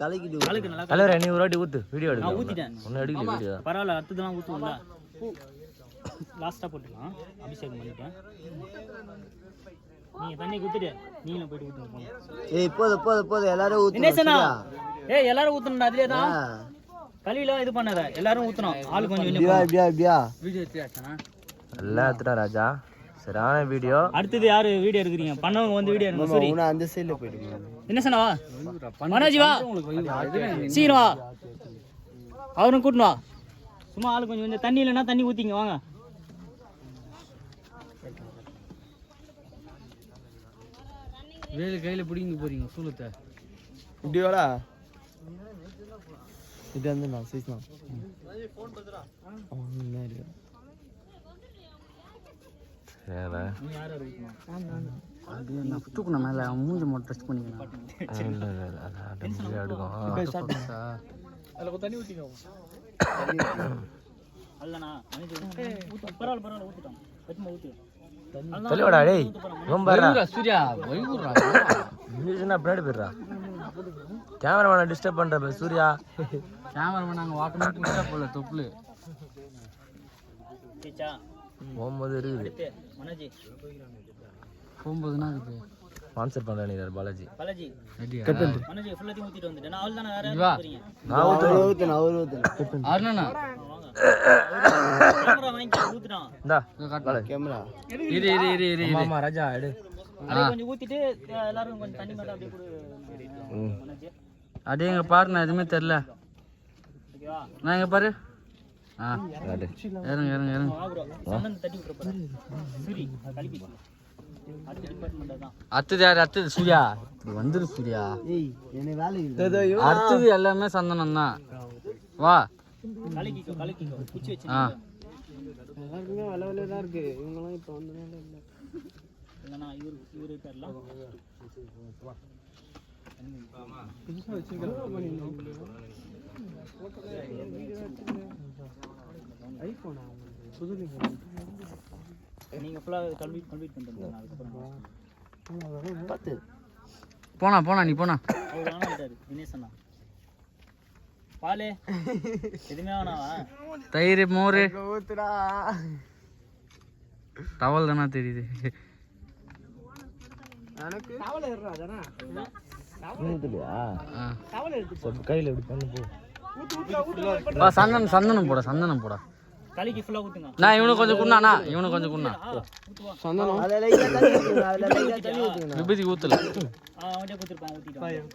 Colour நீ ஒரு வாட்டி ஊத்து வீடியோ எடுக்க. நான் ஊத்திட்டேன். ஒண்ணு எடுக்கல வீடியோ. பரவாயில்ல அடுத்ததெல்லாம் ஊத்துவோம்ல. லாஸ்டா போட்டுக்கலாம். அபிஷேகம் பண்ணிட்டேன். நீங்க தண்ணி ஊத்திட்டு நீங்களும் போய் ஊத்துங்க. ஏய் போது எல்லாரும் ஊத்துங்க. தினேசனா ஏய் எல்லாரும் ஊத்தணும்டா அதுலயே தான். கலியில இது பண்ணாத. எல்லாரும் ஊத்தணும். ஆளு கொஞ்சம் பியா வீடியோ எடுத்துட்டானா? நல்லா எடுத்துடா ராஜா. சரியான வீடியோ. அடுத்து யாரு வீடியோ எடுக்கறீங்க? பண்ணவங்க வந்து வீடியோ எடுங்க. சரி நான் அந்த சைடுல போய்டுங்க. தினேசனா வா. மனோஜ் வா. சீக்கிரம் வா. அவரும் கூட்டிட்டு வா. சும்மா ஆளு கொஞ்சம் தண்ணி இல்லைன்னா தண்ணி ஊத்திங்க வாங்க. வேலு கையில பிடிங்க போறீங்க சூலத்தை. இப்படி வாடா. இது வந்து நான் சீக்கிரம். ஃபோன் பண்றா. அவன் இல்ல. சேரா. நீ யார இருக்கணும்? அது நான் தூக்குன மேல மூஞ்சி மட்டும் டச் பண்ணிக்கலாம். இல்ல அது வீடியோ எடுக்கும். அதுல தண்ணி ஊத்திங்க. அல்லனா பரவாயில்ல ஊத்திட்டோம். பச்சை ஊத்தி. தெளிவாடா டேய். ரொம்ப சூர்யா வைகுறா. நீனா பின்னாடி போயிடுறா. கேமராமேனை டிஸ்டர்ப் பண்ற சூர்யா. கேமராமேன் நாங்க வாட்டமா புடிச்சா போல தொப்புல. கேச்சா போகும்போது இருக்குது. மனோஜி போகும்போதுனா இருக்கு. ஸ்பான்சர் பண்ற நீ பாலாஜி. பாலாஜி கட் பண்ணு. மனோஜி ஃபுல்லா தீ ஊத்திட்டு வந்துட்டேன். நான் அவ்வளவுதான வேற யாரும் போறீங்க? நான் ஊத்துறேன். அவர் ஊத்துறேன். அருணா கேமரா வாங்கி ஊத்துறான். இந்தா கேமரா. இரு மாமா ராஜா எடு. அப்படியே கொஞ்சம் ஊத்திட்டு எல்லாரும் கொஞ்சம் தண்ணி மட்டும் அப்படியே குடு. மனோஜி அடேங்க பாரு நான் எதுவுமே தெரியல. ஓகேவா? நான் இங்க பாரு. இறங்க. வா ப்ரோ. சந்தன தட்டி விட்டுற பாரு. சரி கலிப்பி. அடுத்த டிபார்ட்மென்ட் தான். அடுத்தது சூர்யா. இது வந்துரு சூர்யா. ஏய் என்ன வேலை இல்ல. அடுத்தது எல்லாமே சந்தனம் தான். வா கலக்கிக்கோ குச்சி வச்சு. எல்லாருக்குமே வேலை தான் இருக்கு. இவங்கலாம் இப்ப வந்தனே இல்ல. இல்லனா இவரு பேர்லாம் புதுசா வச்சிருக்காங்க ஐபோன் புது நீங்க ஃபுல்லா கம்ப்ளீட் பண்ணிட்டீங்க. அதுக்கு அப்புறம் பத்து போனா நீ போனா. அவர் வேணாட்டாரு தினேஷ் அண்ணா. பாலே எதுவுமே வேணாவா? தயிர் மோர் ஊத்துடா. டவல் தானா தெரியுது. எனக்கு டவல் ஏறறா தானா? ஊத்துலையா? டவல் எடுத்து சரி கையில இப்படி பண்ணு போ. வா சந்தனம் போடா. கலிக்கு ஃபுல்லா ஊத்துங்க. நான் இவனுக்கு கொஞ்சம் குண்ணானா. சந்தனம் அத லைட்டா தண்ணி ஊத்துங்க. அதுல லைட்டா தண்ணி ஊத்துங்க. விபதி ஊத்தல. அவன்டே குத்திருப்பான் ஊத்திட்டான்.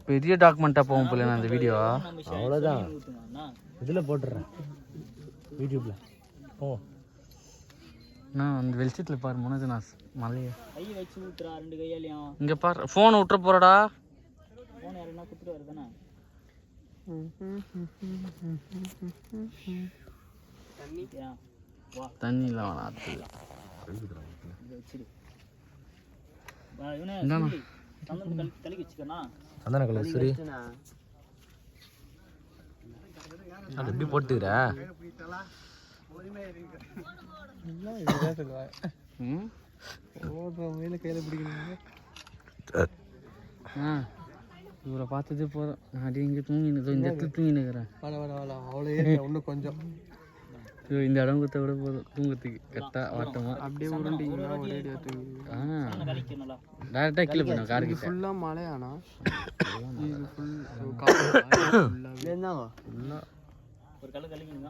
பெரிய டாக்குமெண்டா போகும் போல நான் இந்த வீடியோ. அவ்வளவுதான். இதுல போட்டுறேன் யூடியூப்ல. ஓ நான் அந்த வெளிச்சத்துல பாரு மனோஜ் நான் மலைய கை வச்சு ஊத்துறா ரெண்டு கையாலயும். இங்க பாரு போன் விட்டுற போறடா. போன் யாரனா குத்திட்டு வருதானே. தண்ணி இல்ல வேணாம். சந்தன கலர் சரி அது எப்படி போட்டுக்கிற? இவரை பார்த்ததே போதும். நான் அடி இங்கே தூங்கினதோ இந்த இடத்துல தூங்கினுக்கிறேன். அவ்வளோ இன்னும் கொஞ்சம் இந்த இடம் கொடுத்த விட போதும் தூங்கத்துக்கு கரெக்டாக வாட்டமாக அப்படியே உருண்டிங்கன்னா ஒரே அடியா டேரெக்டாக கீழே போயிடும் காருக்கு. ஃபுல்லாக மழையானா இது ஃபுல் ஒரு கல்ல கலிக்குங்க.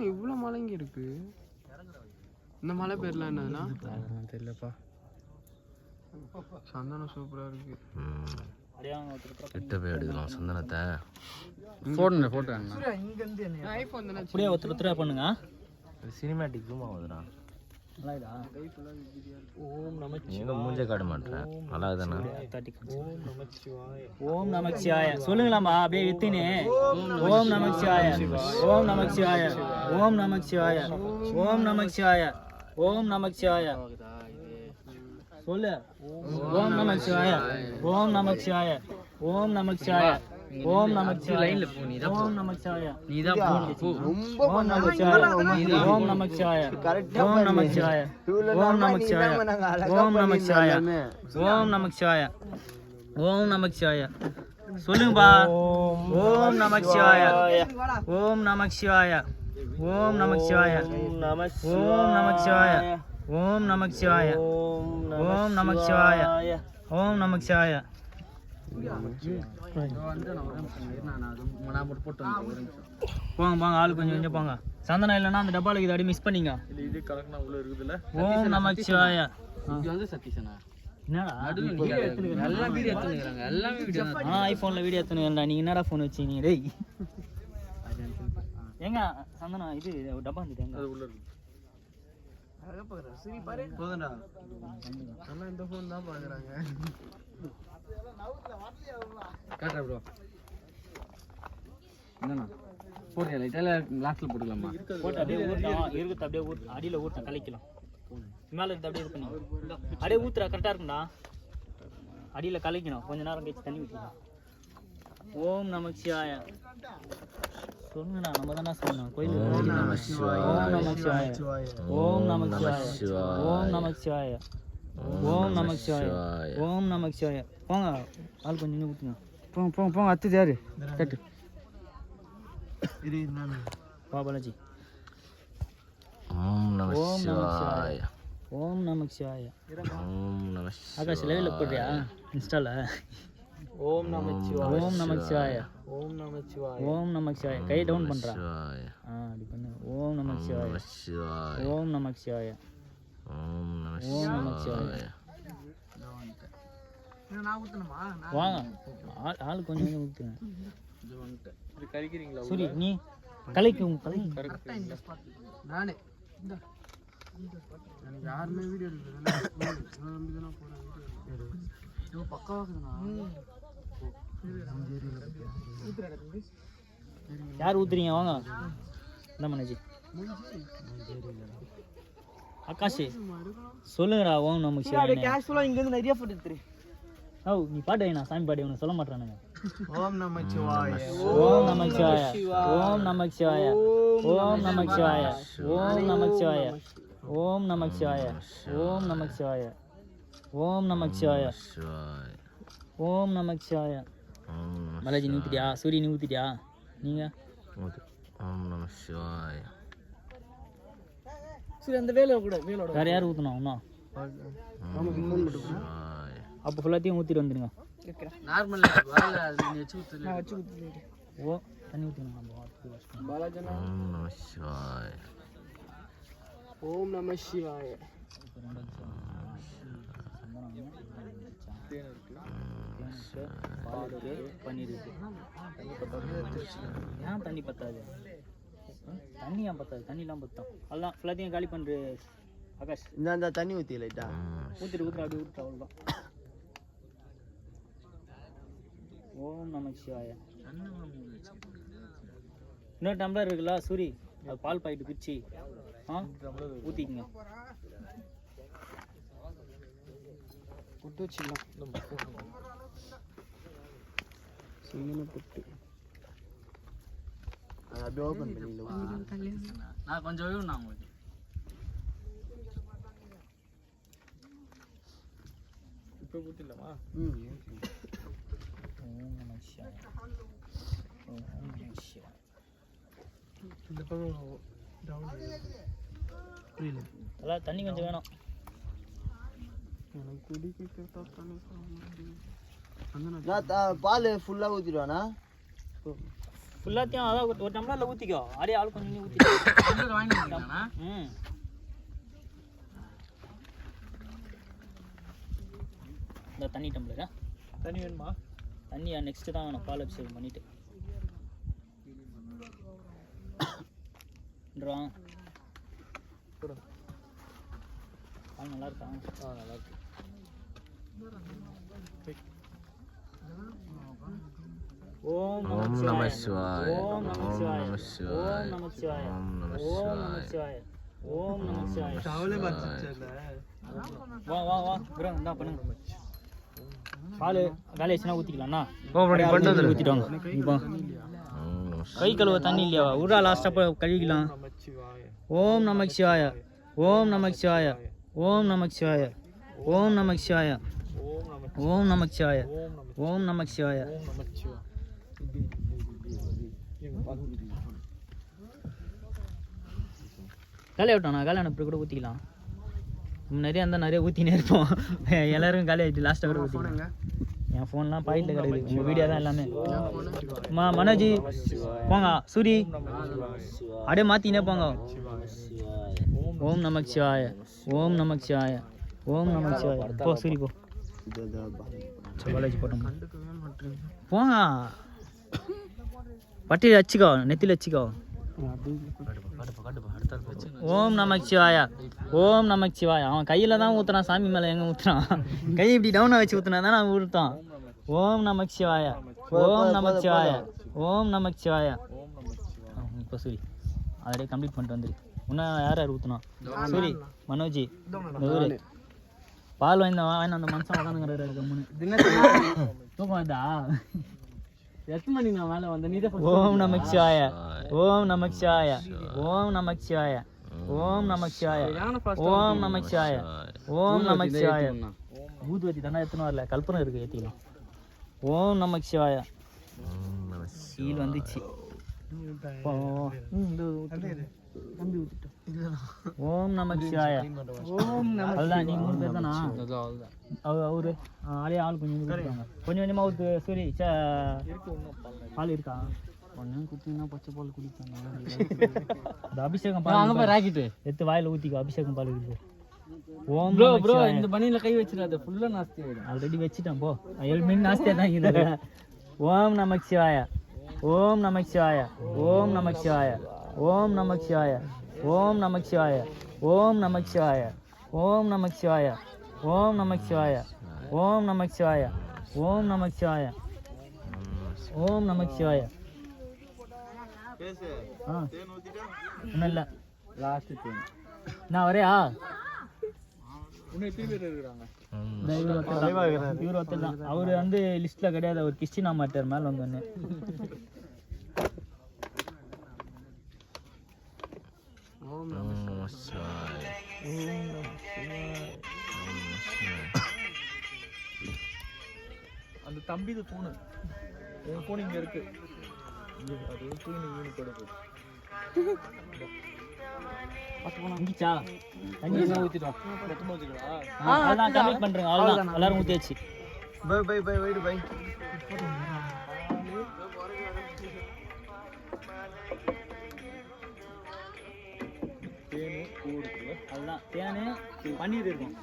இவ்வளோ மழை இங்கே இருக்கு. இந்த மழை பேர்லாம் என்னதுன்னா தெரியலப்பா. சந்தனம் சூப்பராக இருக்கு. கிட்ட போய் எடுக்கலாம் சந்தனத்தை. ஃபோட்டோ ஐஃபோன் தானே அப்படியே ஒருத்தர் பண்ணுங்க. Cinematic zoom ஆகுதுடா. நல்லாடா. ஓம் நமச்சிவாய. மூஞ்சே காட்ட மாட்டேன். நல்லா தானே? ஓம் நமச்சிவாய சொல்லுங்களாமா அப்படியே வித்தினே. ஓம் நமச்சிவாய. ஓம் நமச்சிவாய. ஓம் நமச்சிவாய. ஓம் நமச்சிவாய. ஓம் நமச்சிவாய சொல்லு. ஓம் நமச்சிவாய. ஓம் நமச்சிவாய. ஓம் நமச்சிவாய. ஓம் நமச்சிவாய லைன்ல போ நீ தான் ஓம் நமச்சிவாய நீ தான் போ ரொம்ப ஓம் நமச்சிவாய ஓம் நமச்சிவாய ஓம் நமச்சிவாய ஓம் நமச்சிவாய ஓம் நமச்சிவாய ஓம் நமச்சிவாய ஓம் நமச்சிவாய சொல்லுங்கப்பா ஓம் நமச்சிவாய ஓம் நமச்சிவாய ஓம் நமச்சிவாய ஓம் நமச்சிவாய ஓம் நமச்சிவாய ஓம் நமச்சிவாய ஓம் நமச்சிவாய போங்க போங்க ஆளு கொஞ்சம் கொஞ்சம் போங்க சந்தனம் இல்லைன்னா அந்த டப்பால இது அடி மிஸ் பண்ணீங்க இது கலக்கனா உள்ள இருக்குதுல்ல ஓம் நமச்சிவாய இது வந்து சதீஷனா என்னடா எல்லாம் வீடியோ எடுத்துக்கிறாங்க எல்லாமே வீடியோ ஐபோன்ல வீடியோ எடுத்துனுங்கடா நீங்க என்னடா ஃபோன் வச்சீங்க டேய் ஏங்க சந்தனம் இது டப்பா வந்துட்டு எங்க அது உள்ள இருக்கு போதும்டா ஆனா இந்த ஃபோன் தான் பாக்குறாங்க காட்டுற ப்ரோ என்னண்ணா போடுறியா லைட்டாக லாஸ்ட்டில் போட்டுக்கலாமா போட்டு அப்படியே ஊற்றலாம் இருக்குது அப்படியே அடியில் ஊற்ற கலைக்கலாம் மேலே இருந்து அப்படியே இது பண்ணி அப்படியே ஊற்றுறா கரெக்டாக இருக்கும்டா அடியில் கலைக்கணும் கொஞ்ச நேரம் கழிச்சு தண்ணி ஊற்றலாம் ஓம் நமச்சிவாய சொல்லுங்கண்ணா நம்ம தானே சொல்லணும் கோயில் ஓம் நமச்சிவாய ஓம் நமச்சிவாய ஓம் நமச்சிவாய ஓம் நமச்சிவாய ஓம் நமச்சிவாய போங்க ஆள் கொஞ்சம் இன்னும் ஊற்றுங்க போங்க போங்க போங்க அத்து யாரு கட்டு இது நானு வா பாலாஜி ஓம் நமச்சிவாய ஓம் நமச்சிவாய ஓம் நமச்சிவாய ஆகாஷ் லைவில் போடுறியா இன்ஸ்டால ஓம் நமச்சிவாய ஓம் நமச்சிவாய ஓம் நமச்சிவாய ஓம் நமச்சிவாய கை டவுன் பண்றா அப்படி பண்ணு ஓம் நமச்சிவாய நமச்சிவாய ஓம் நமச்சிவாய ஓம் ஓம் நமச்சிவாய வாங்க ஆள் கொஞ்சம் கொஞ்சம் ஊத்துங்க இது கறிக்கிறீங்களா சரி நீ கலைக்கு கலை நானே எனக்கு யாருமே வீடியோ எடுக்கல யார் ஊத்துறீங்க வாங்க என்ன மனஜி ஆகாஷ் சொல்லுங்கடா ஓம் நமச்சிவாய கேஷுவலா இங்க இருந்து நிறைய போட்டோ எடுத்துரு ஓ நீ பாட்டு நான் சாமி பாட்டு உனக்கு சொல்ல மாட்டேறானுங்க ஓம் நமச்சிவாய ஓம் நமச்சிவாய ஓம் நமச்சிவாய ஓம் நமச்சிவாய ஓம் நமச்சிவாய ஓம் நமச்சிவாய ஓம் நமச்சிவாய ஓம் நமச்சிவாய ஓம் நமச்சிவாய மலாஜி நீ ஊத்திட்டியா சூரிய நீ ஊத்திட்டியா நீங்க ஓம் நமச்சிவாய சரி அந்த வேலை கூட வேலோட வேற யார் ஊத்தணும் இன்னும் அப்போ ஃபுல்லாத்தையும் ஊத்திட்டு வந்துடுங்க நார்மல் வரல அது நீ வச்சு ஊத்து நான் வச்சு கொடுத்துட்டு ஓ தண்ணி ஊற்றணும் நம்ம வாத்து பாலாஜனா ஓம் நமச்சிவாய ஓம் நமசிவாய பன்னீர் ஏன் தண்ணி பத்தாது தண்ணி ஏன் பத்தாது தண்ணிலாம் பத்தோம் அதெல்லாம் ஃபுல்லாத்தையும் காலி பண்ணுற ஆகாஷ் இந்த தண்ணி ஊத்தி லைட்டா ஊற்றிட்டு அப்படியே ஊற்று அவ்வளோதான் ஓம் நமச்சிவாய இன்னொரு டம்ளர் இருக்குல்ல சூரி அது பால் பாக்கெட்டு பிரிச்சு ஊற்றிக்கங்க புட்டு வச்சிடலாம் சிங்கன புட்டு அது அப்படியே ஓப்பன் பண்ணிடலாம் நான் கொஞ்சம் வேணும் உங்களுக்கு இப்போ ஊத்திடலாமா ஓம் நமச்சிவாய ஓம் நமச்சிவாய இந்த பக்கம் டவுன் புரியல அதான் தண்ணி கொஞ்சம் வேணும் எனக்கு குடிக்க தண்ணி பால் ஃபுல்லா ஊத்திடுவானா ஃபுல்லாத்தையும் அதான் ஒரு டம்ளரில் ஊற்றிக்கோ அப்படியே ஆள் கொஞ்சம் ஊற்றிக்கோ வாங்கிட்டீங்களாண்ணா ம் இந்த தண்ணி டம்ளரா தண்ணி வேணுமா தண்ணியா நெக்ஸ்ட்டு தான் வேணும் பால் அபிஷேகம் பண்ணிட்டு பால் நல்லா இருக்கா நல்லா இருக்கு ஓம் நமச்சிவாய ஓம் நமச்சிவாய ஓம் நமச்சிவாய ஓம் நமச்சிவாய ஓம் நமச்சிவாய அவளே பார்த்துச்சல வா வா வா ப்ரோ இந்தா பண்ணுங்க பால் காலி ஆச்சுன்னா ஊற்றிக்கலாம்ண்ணா ஓப்பன் பண்ணிட்டு வந்துரு. ஊற்றிட்டாங்க இப்போ கை கழுவ தண்ணி இல்லையா உடா லாஸ்ட்டாக போய் கழுவிக்கலாம். ஓம் நமக் சிவாய ஓம் நமக் சிவாய ஓம் நமக் சிவாய ஓம் நமக் சிவாய ஓம் நமக் சிவாய ஓம் நமக் சிவாய. காலி ஆகட்டாண்ணா காலி அனுப்பி கூட ஊற்றிக்கலாம். நிறைய இருந்தால் நிறைய ஊற்றினே இருப்போம். எல்லாரும் காலி ஆகிட்டு லாஸ்ட்டாக கூட ஊற்றிக்கலாம். என் ஃபோன்லாம் பாயிண்டில் கிடக்குது. உங்கள் வீடியோ தான் எல்லாமே. மனோஜி போங்க. சூரி அப்படியே மாற்றினே போங்க. ஓம் நமக் சிவாய ஓம் நமக் சிவாய ஓம் நமக் சிவாய. போ சூரி போ. பாலாஜி போட்டோம் போங்க. பட்டி வச்சுக்கோ நெத்தியில் வச்சுக்கோ. ஓம் நமக் சிவாய ஓம் நமக் சிவாய. அவன் கையில் தான் ஊற்றுறான், சாமி மேலே எங்கே ஊற்றுறான்? கை இப்படி டவுனாக வச்சு ஊற்றுனா தான் நான் ஊற்றுறான். ஓம் நமக் சிவாய ஓம் நமக் சிவாய ஓம் நமக் சிவாய. இப்போ சூரி அதே கம்ப்ளீட் பண்ணிட்டு வந்துரு. இன்னும் யார் யார் ஊற்றுனா? சூரி மனோஜி ஊரு பால் வாங்கி அந்த மனுஷன் உட்காந்துங்கிறாரு. தூக்கம் வருதா? எத்தனை மணி நான் மேலே வந்தேன்? நீ தான். ஓம் நமக் சிவாய ஓம் நமக் சிவாய ஓம் நமக் சிவாய ஓம் நமக் சிவாய ஓம் நமக் சிவாய ஓம் நமக் சிவாய. ஊதுவத்தி தானே எத்தனை வரல, கல்பனை இருக்கு ஏற்றிக்கலாம். ஓம் நமக் சிவாய. கீழ் வந்துச்சு. ஓம் நமக் சிவாய. அதுதான் நீ 3 பேர் தானா? அவரு ஆளே ஆள் கொஞ்சம் கொஞ்சம் கொஞ்சமாக ஊற்று. சரி பால் இருக்கா? கொஞ்சம் குத்தினா பச்சை பால் குடிப்பாங்க. அபிஷேகம் பால் ராக்கிட்டு எடுத்து வாயில் ஊற்றிக்கோ. அபிஷேகம் பால் இருக்குது. ஓம் ப்ரோ இந்த பனியில் கை வச்சிடாத, ஃபுல்லாக நாஸ்தி ஆகிடும். ஆல்ரெடி வச்சுட்டேன் போ. 7 மினிட் நாஸ்தியாக தான் இருக்குது. ஓம் நமக் சிவாய ஓம் நமக் சிவாய ஓம் நமக் சிவாய ஓம் நமக் சிவாய ஓம் நமக் சிவாய ஓம் நமக் சிவாய ஓம் நமக் சிவாய ஓம் நமக் சிவாய ஓம் நமக் சிவாய ஓம் நமக் சிவாய ஓம் நமக் சிவாய. ஒன்றும் இல்லை லாஸ்ட்டு நான் வரையா? இவர் ஒருத்தர் தான். அவர் வந்து லிஸ்ட்ல கிடையாது. அவர் கிறிஸ்டினா மாட்டார் மேலே வந்தோடனே. அந்த தம்பி போனு என் போன் இங்க இருக்கு. அது தூக்கி யூனிட் கொடுக்கும். இங்கிச்சா தண்ணி என்ன ஊத்திட்டோம்? மொத்தமா ஊத்திட்டோம். அதான் கம்ப்ளீட் பண்றேங்க. அவ்வளவுதான், எல்லாரும் ஊத்தியாச்சு. பை பை பை வைடு பை. தேனு கூடுக்குல அதுதான் தேனு பன்னீர் இருக்கும்.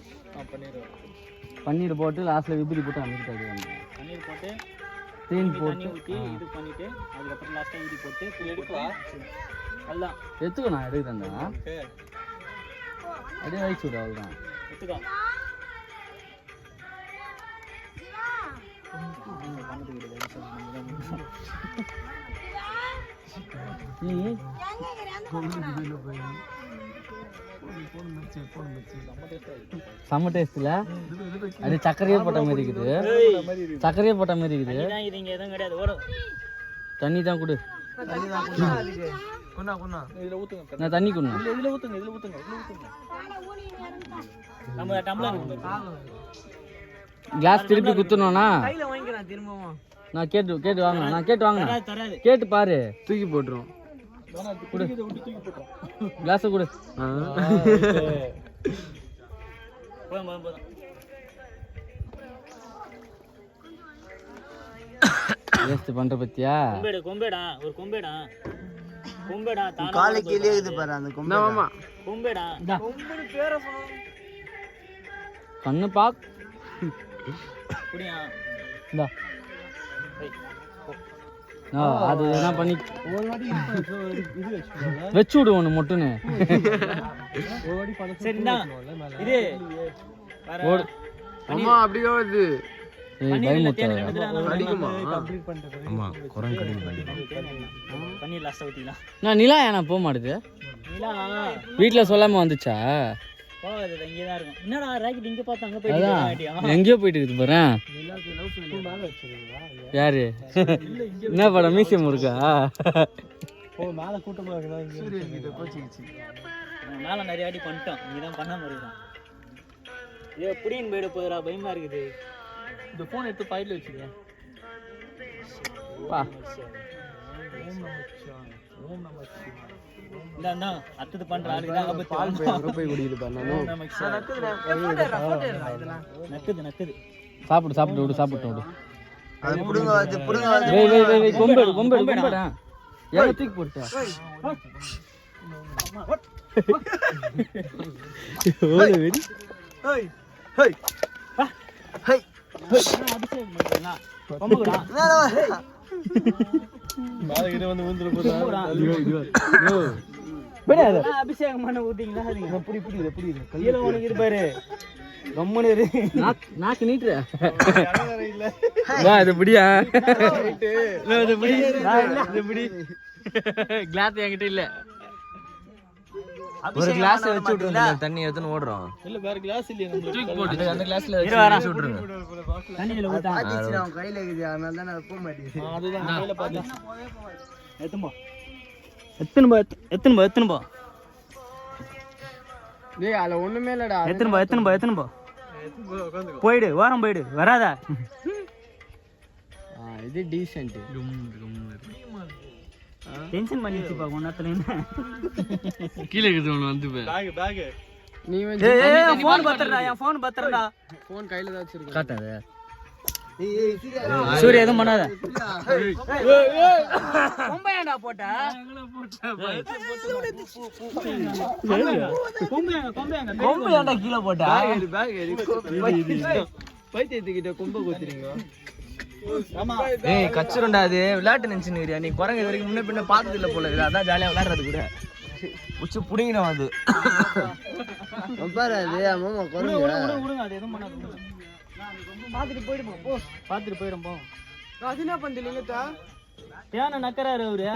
பன்னீர் போட்டு லாஸ்ட்ல விபூதி போட்டு அமைக்கிட்டாரு. பன்னீர் போட்டு தேன் தண்ணி ஊற்றி இது பண்ணிட்டு அதுக்கப்புறம் லாஸ்ட்டாக ஊதி போட்டு எடுக்கலாம். அதுதான் எடுத்துக்கோ. நான் எடுக்கிறேன்டா. அப்படியே வச்சு விடு. அவ்வளோதான் எடுத்துக்கோ. செம்ம டேஸ்ட்ல அது சக்கரையே போட்ட மாதிரி இருக்குது. சக்கரையே போட்ட மாதிரி இருக்குது. இது இங்கே எதுவும் கிடையாது. ஓடும் தண்ணி தான் கொடு. நான் தண்ணி கொடு. நம்ம டம்ளர் கிளாஸ் திருப்பி குத்துனோம்னா நான் கேட்டு வாங்கினேன். நான் கேட்டு வாங்கினேன். தராது. கேட்டு பாரு. தூக்கி போட்டுரும். கொடு கிளாஸை கொடு. போதும். வேஸ்ட் பண்ற பத்தியா? கொம்பேடா ஒரு கொம்பேடா கொம்பேடா காலை கீழே இருக்குது பாரு அந்த கொம்பே. ஆமா கொம்பேடா. கொம்பேடு பேர சொன்னா கண்ணு பாக் புடியா. இந்தா அது என்ன பண்ணி வச்சு விடு ஒன்று மொட்டுன்னு. சரிண்ணா இது ஓடு. அம்மா அப்படியே வருது. பன்னீர் லாஸ்ட்டாக ஊற்றிக்கலாம். நான் நிலா ஏன்னா போக மாட்டுது. நிலா வீட்டில் சொல்லாமல் வந்துச்சா? போகாது இங்கே தான் இருக்கும். என்னடா ராக்கெட் இங்கே பார்த்தா அங்கே அதான் போயிட்டு எங்கேயோ போயிட்டு இருக்குது பாரு. யாரு என்ன படம் மியூசியம் இருக்கா? மேல கூட்டமா மேலே நிறைய அடி பண்ணிட்டோம். இங்கே தான் பண்ணாமல் இருக்கான். ஏ எப்படின்னு போயிட போதுடா, பயமா இருக்குது. இந்த போன் எடுத்து பையில வச்சுக்க. பா ஓம் நமச்சிவாய. இந்தா அடுத்தது பண்ற ஆளுக்கு தான் ஆபத்து. போய் குடிக்குது பாரு. நக்குது சாப்பிடு சாப்பிட்டு விடு, சாப்பிட்டு விடு. அது புடுங்க கொம்படா எங்க தூக்கி போட்டா? அபிஷேகம் பண்றீங்களா? கொம்புடா அபிஷேகம் பண்ண ஊத்தீங்களா? புரியுது உனக்கு இது பாரு. நாக்கு நீட்டுற வா இது பிடியா? கிளாஸ் என்கிட்ட இல்ல. ஒரு கிளாஸ் வச்சு விட்டுருங்க, தண்ணி எடுத்துன்னு ஓடுறோம். இல்ல வேற கிளாஸ் இல்லையே நம்மளுக்கு. தூக்கி போட்டு அந்த கிளாஸ்ல வச்சு விட்டுருங்க. தண்ணியில ஊத்தா. அதுதான் கையில பாத்து. எத்தனை போ டேய் அதுல ஒண்ணுமே இல்லடா. எத்தனை போ போயிடு, ஓரம் போயிடு, வராதா? இது டீசன்ட். டென்ஷன் பண்ணிச்சு பா ஒன்னத்துல. கீழே இருக்குது ஒண்ணு வந்து பேக் நீ வந்து என் ஃபோன் பத்திரடா. ஃபோன் கையில தான் வச்சிருக்க. காட்டாத. சூரிய எதுவும் பண்ணாத. கொம்பையாண்டா போட்டா? கொம்பையாண்டா கீழே போட்டா? பைத்தியத்துக்கிட்ட கொம்ப குத்துறீங்க. ஏய் கச்சுருண்டா, அது விளையாட்டு நினைச்சுன்னுறியா நீ? குரங்கு வரைக்கும் முன்ன பின்ன பார்த்தது இல்லை போல. அதான் ஜாலியா விளையாடுறது கூட. உச்சி புடிங்கணும் அது. விடுங்க, அது எதுவும் பண்ணாது. பாத்துட்டு போயிடுமா? போ பாத்துட்டு போயிடும் போ. அது என்ன பண்றீங்க? ஏன்னா நக்கறாரு அவரு.